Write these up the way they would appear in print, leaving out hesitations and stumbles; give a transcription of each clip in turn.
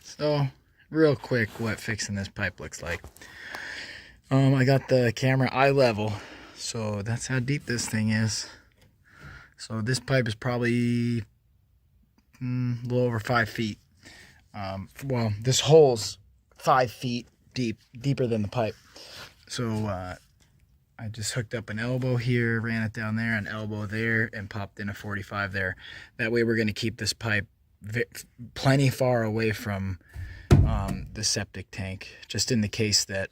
So, real quick, what fixing this pipe looks like. I got the camera eye level, so that's how deep this thing is. So this pipe is probably a little over 5 feet. Well, this hole's 5 feet deep, deeper than the pipe. So I just hooked up an elbow here, ran it down there, an elbow there, and popped in a 45 there. That way we're going to keep this pipe plenty far away from the septic tank, just in the case that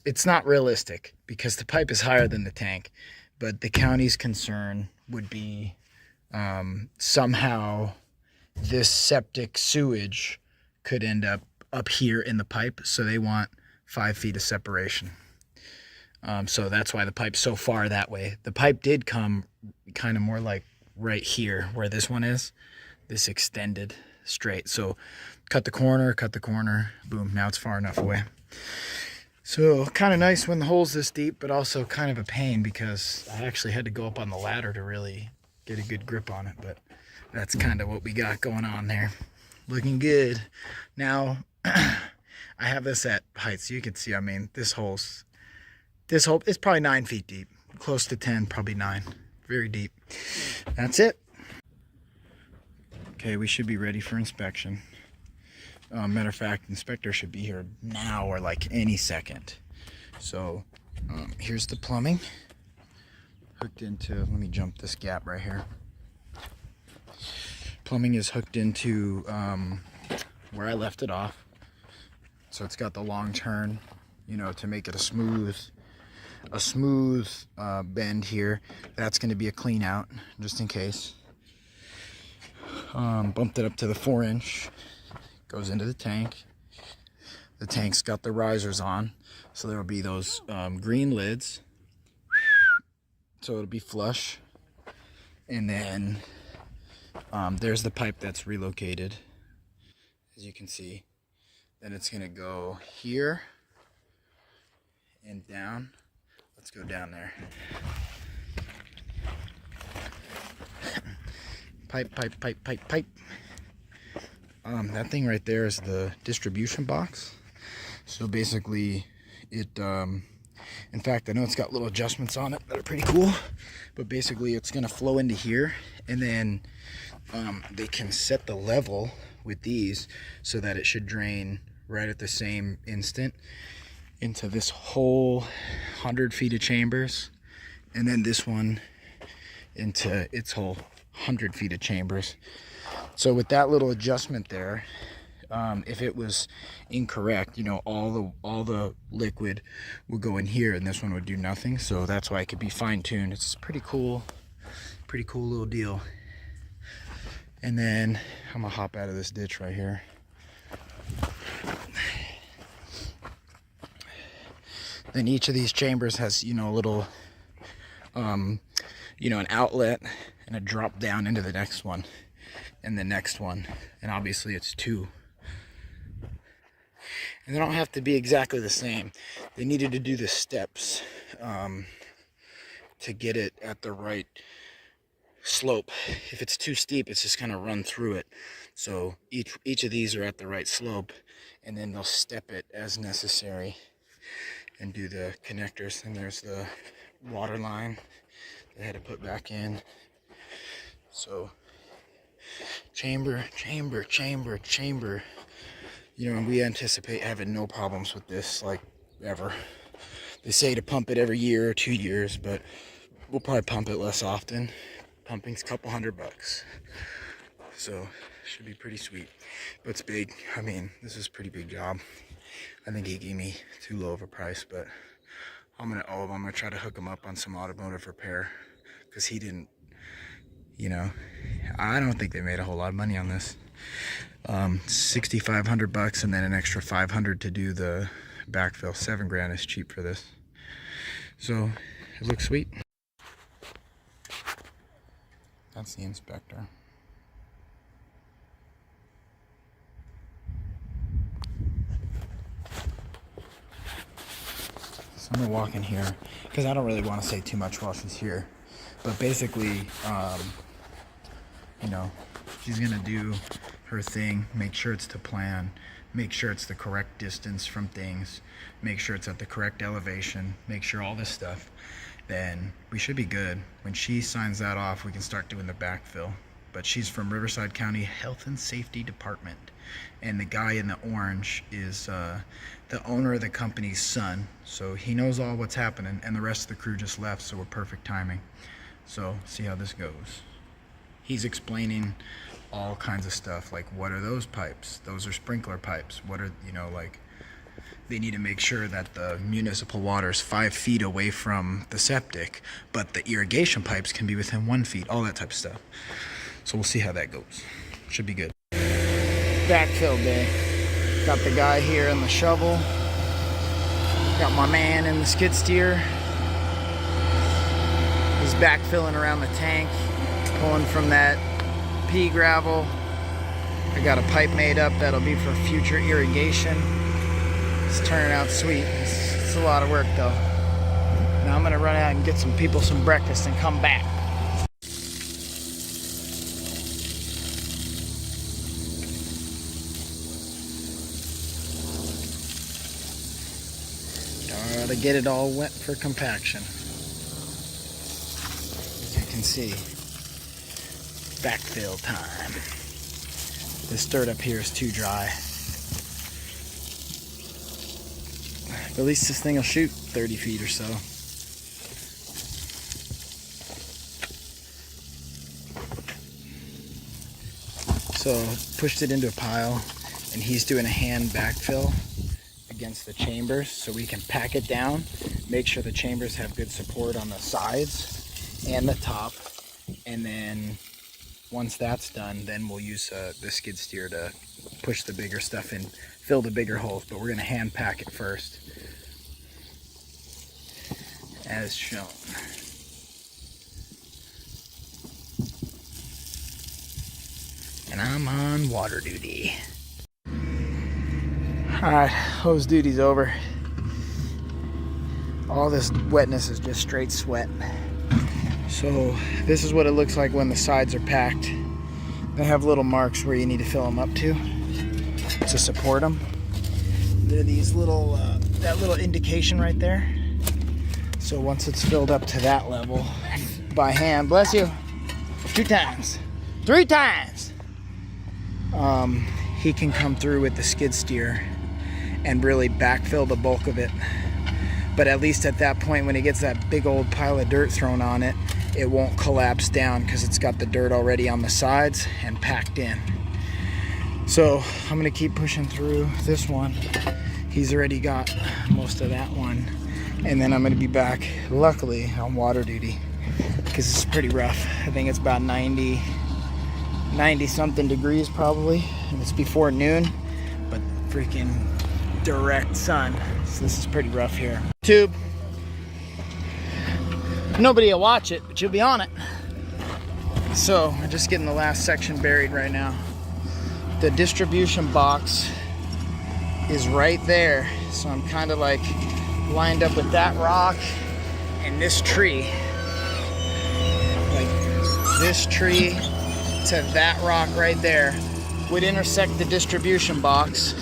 it's not realistic because the pipe is higher than the tank, but the county's concern would be somehow this septic sewage could end up here in the pipe, so they want 5 feet of separation. So that's why the pipe's so far that way. The pipe did come kind of more like right here where this one is, this extended straight. So cut the corner, boom, now it's far enough away. So kind of nice when the hole's this deep, but also kind of a pain because I actually had to go up on the ladder to really get a good grip on it. But that's kind of what we got going on there. Looking good. Now, I have this at height, so you can see, I mean, this hole is probably 9 feet deep. Close to 10, probably 9. Very deep. That's it. Okay, we should be ready for inspection. Matter of fact, inspector should be here now or like any second. So here's the plumbing hooked into, let me jump this gap right here. Plumbing is hooked into where I left it off. So it's got the long turn, you know, to make it a smooth bend here. That's going to be a clean out just in case. Bumped it up to the 4-inch. Goes into the tank. The tank's got the risers on, so there will be those green lids, so it'll be flush. And then there's the pipe that's relocated, as you can see. Then it's gonna go here and down. Let's go down there. Pipe. That thing right there is the distribution box. So basically it, in fact, I know it's got little adjustments on it that are pretty cool, but basically it's gonna flow into here, and then they can set the level with these so that it should drain right at the same instant into this whole 100 feet of chambers, and then this one into its whole 100 feet of chambers. So with that little adjustment there, if it was incorrect, you know, all the liquid would go in here and this one would do nothing. So that's why it could be fine-tuned. It's pretty cool little deal. And then I'm gonna hop out of this ditch right here. Then each of these chambers has, you know, a little you know, an outlet and a drop down into the next one and the next one, and obviously it's 2. And they don't have to be exactly the same. They needed to do the steps to get it at the right slope. If it's too steep, it's just gonna run through it. So each of these are at the right slope, and then they'll step it as necessary and do the connectors. And there's the water line they had to put back in. So chamber. You know, and we anticipate having no problems with this, like, ever. They say to pump it every year or 2 years, but we'll probably pump it less often. Pumping's a couple $100, so should be pretty sweet. But it's big. I mean, this is a pretty big job. I think he gave me too low of a price, but I'm gonna try to hook him up on some automotive repair, because he didn't, you know, I don't think they made a whole lot of money on this. $6,500 and then an extra $500 to do the backfill. $7,000 is cheap for this. So it looks sweet. That's the inspector. So I'm gonna walk in here because I don't really want to say too much while she's here. But basically, you know, she's gonna do her thing, make sure it's to plan, make sure it's the correct distance from things, make sure it's at the correct elevation, make sure all this stuff, then we should be good. When she signs that off, we can start doing the backfill. But she's from Riverside County Health and Safety Department, and the guy in the orange is the owner of the company's son, so he knows all what's happening, and the rest of the crew just left, so we're perfect timing. So see how this goes. He's explaining all kinds of stuff, like what are those pipes? Those are sprinkler pipes. What are, you know, like they need to make sure that the municipal water is 5 feet away from the septic, but the irrigation pipes can be within 1 feet, all that type of stuff. So we'll see how that goes. Should be good. Backfill day. Got the guy here in the shovel. Got my man in the skid steer. He's backfilling around the tank, pulling from that pea gravel. I got a pipe made up that'll be for future irrigation. It's turning out sweet. It's a lot of work though. Now I'm gonna run out and get some people some breakfast and come back. To get it all wet for compaction. As you can see, backfill time. This dirt up here is too dry. But at least this thing will shoot 30 feet or so. So pushed it into a pile, and he's doing a hand backfill against the chambers so we can pack it down, make sure the chambers have good support on the sides and the top, and then once that's done, then we'll use the skid steer to push the bigger stuff in, fill the bigger holes, but we're going to hand pack it first as shown. And I'm on water duty. Alright, hose duty's over. All this wetness is just straight sweat. So this is what it looks like when the sides are packed. They have little marks where you need to fill them up to support them. They're these little, that little indication right there. So once it's filled up to that level, by hand, bless you, 2 times, 3 times, he can come through with the skid steer and really backfill the bulk of it. But at least at that point, when he gets that big old pile of dirt thrown on it, it won't collapse down because it's got the dirt already on the sides and packed in. So I'm gonna keep pushing through this one. He's already got most of that one. And then I'm gonna be back, luckily, on water duty because it's pretty rough. I think it's about 90 something degrees probably, and it's before noon, but freaking direct sun, so this is pretty rough here. Tube, nobody will watch it, but you'll be on it. So we're just getting the last section buried right now. The distribution box is right there, so I'm kind of like lined up with that rock and this tree, like this tree to that rock right there would intersect the distribution box.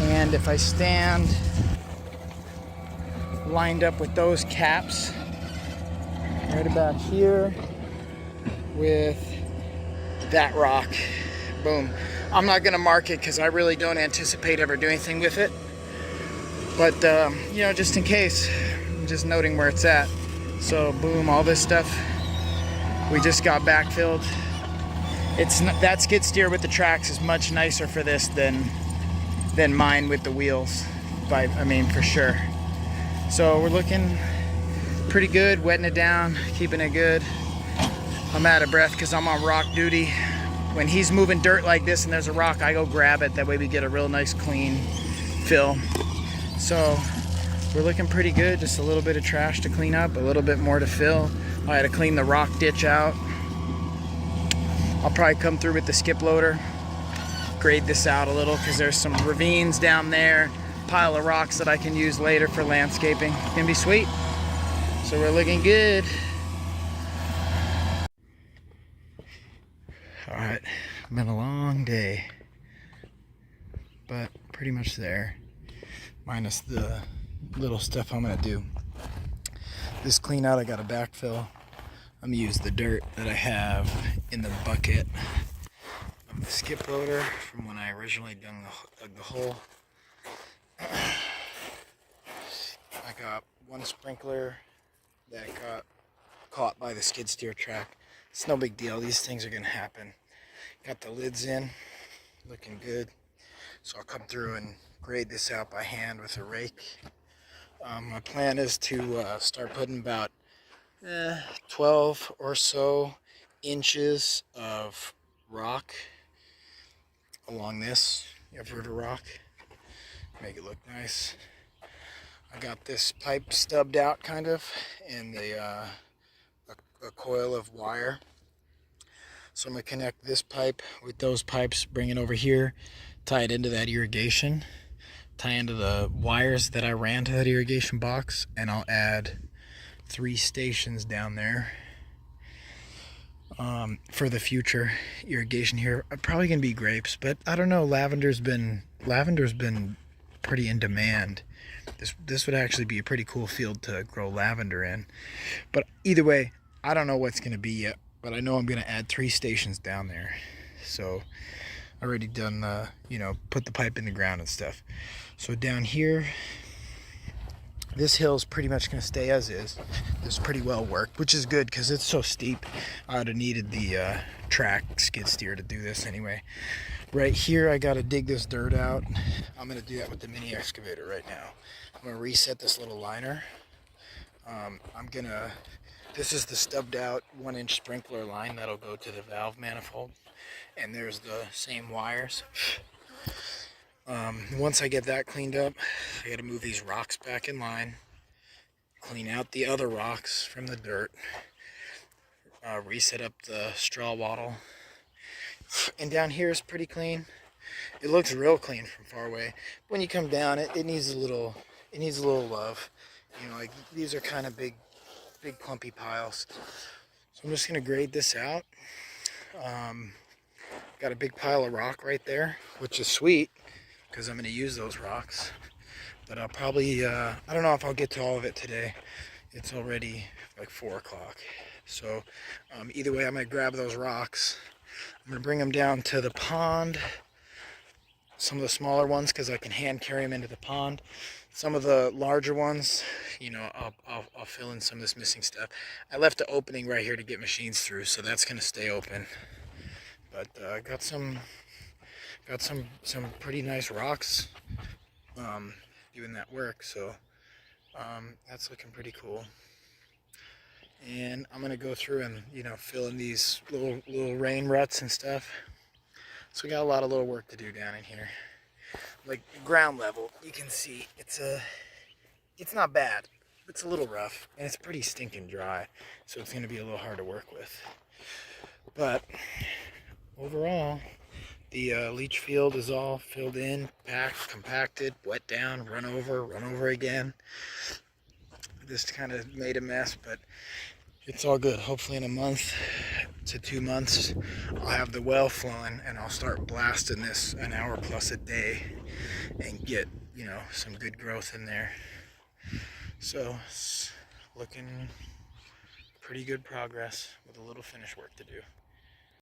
And if I stand lined up with those caps right about here with that rock, boom. I'm not gonna mark it because I really don't anticipate ever doing anything with it, but you know, just in case, I'm just noting where it's at. So boom, all this stuff we just got backfilled. It's not, that skid steer with the tracks is much nicer for this than mine with the wheels, I mean, for sure. So we're looking pretty good, wetting it down, keeping it good. I'm out of breath because I'm on rock duty. When he's moving dirt like this and there's a rock, I go grab it. That way we get a real nice clean fill. So we're looking pretty good. Just a little bit of trash to clean up, a little bit more to fill. I had to clean the rock ditch out. I'll probably come through with the skip loader, grade this out a little because there's some ravines down there, pile of rocks that I can use later for landscaping. It's gonna be sweet. So we're looking good. Alright, been a long day, but pretty much there, minus the little stuff I'm going to do. This clean out, I got a backfill. I'm going to use the dirt that I have in the bucket of the skip loader from when I originally dug the hole. I got one sprinkler that got caught by the skid steer track. It's no big deal, these things are going to happen. Got the lids in, looking good. So I'll come through and grade this out by hand with a rake. My plan is to start putting about 12 or so inches of rock along this river rock. Make it look nice. I got this pipe stubbed out kind of, and a coil of wire. So I'm going to connect this pipe with those pipes, bring it over here, tie it into that irrigation, tie into the wires that I ran to that irrigation box, and I'll add 3 stations down there for the future irrigation here. Probably going to be grapes, but I don't know, lavender's been pretty in demand. This would actually be a pretty cool field to grow lavender in. But either way, I don't know what's going to be yet, but I know I'm going to add 3 stations down there. So I already done put the pipe in the ground and stuff. So down here, this hill's pretty much going to stay as is. It's pretty well worked, which is good because it's so steep. I would have needed the track skid steer to do this anyway. Right here, I got to dig this dirt out. I'm going to do that with the mini excavator right now. I'm going to reset this little liner. This is the stubbed out 1-inch sprinkler line that'll go to the valve manifold. And there's the same wires. Once I get that cleaned up, I got to move these rocks back in line, clean out the other rocks from the dirt, reset up the straw wattle. And down here is pretty clean. It looks real clean from far away. When you come down, it needs a little love. Like these are kind of big clumpy piles. So I'm just gonna grade this out. Got a big pile of rock right there, which is sweet because I'm gonna use those rocks. But I'll probably, I don't know if I'll get to all of it today. It's already like 4 o'clock. So either way, I'm gonna grab those rocks. I'm going to bring them down to the pond, some of the smaller ones because I can hand carry them into the pond. Some of the larger ones, I'll fill in some of this missing stuff. I left the opening right here to get machines through, so that's going to stay open. But I got some pretty nice rocks doing that work, so that's looking pretty cool. And I'm gonna go through and fill in these little rain ruts and stuff. So we got a lot of little work to do down in here. Like ground level, you can see it's not bad. It's a little rough and it's pretty stinking dry, so it's gonna be a little hard to work with. But overall, the leach field is all filled in, packed, compacted, wet down, run over again. This kind of made a mess, but it's all good. Hopefully in a month to 2 months, I'll have the well flowing and I'll start blasting this an hour plus a day and get, some good growth in there. So it's looking pretty good progress with a little finish work to do.